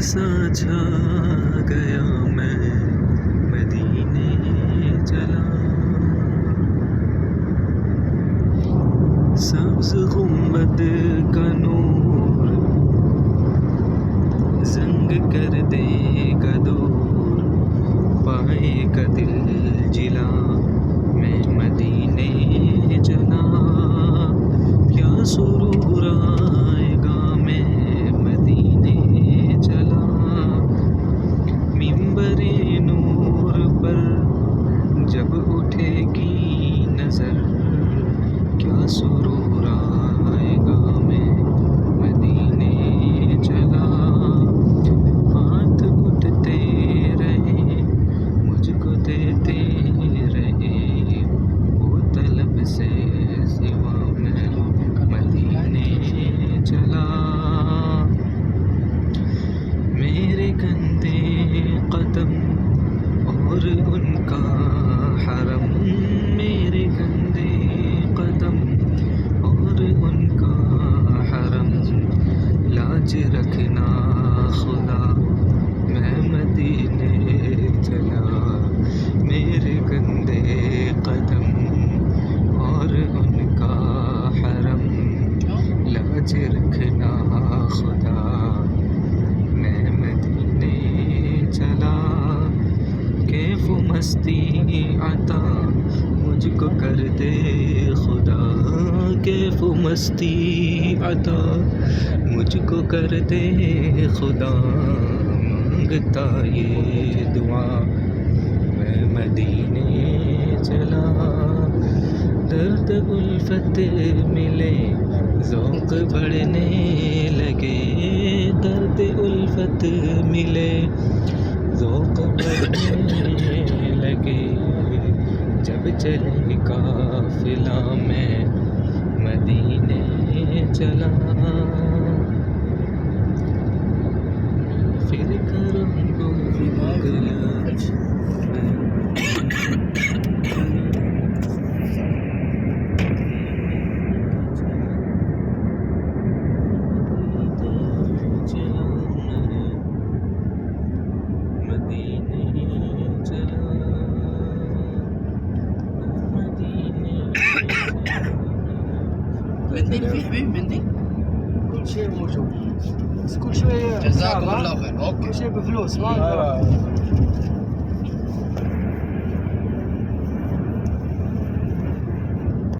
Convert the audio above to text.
سا چھا گیا میں مدینے چلا، سبز گنبد کا نور زنگ کر دے گا دور، پائے گا دل جلا میں مدینے چلا، کیا سرور آئے گا میں مدینے چلا، منبر نور پر جب اٹھے گی نظر، کیا سرور آئے گا میں مدینے چلا، ہاتھ اٹھتے رہے مجھ کو دیتے رہے، وہ طلب سے سوا میں مدینے چلا، میرے گندے قدم اور ان کا حرم، میرے گندے قدم اور ان کا حرم، لاج رکھنا خدا میں مدینے چلا، میرے گندے قدم اور ان کا حرم، لاج رکھنا خدا میں مدینے چلا، کیف و مستی عطا مجھ کو کر دے خدا، کیف و مستی عطا مجھ کو کر دے خدا، مانگتا یہ دعا میں مدینے چلا، درد الفت ملے ذوق بڑھنے لگے، درد الفت ملے ذوق بڑھنے لگے، جب چلے قافلہ میں مدینے چلا، پھر کرم کو گلا منديل في حبيبي منديل، كل شيء موجود، بس كل شوية جزاكم الله خير. اوكي كل شيء بفلوس ما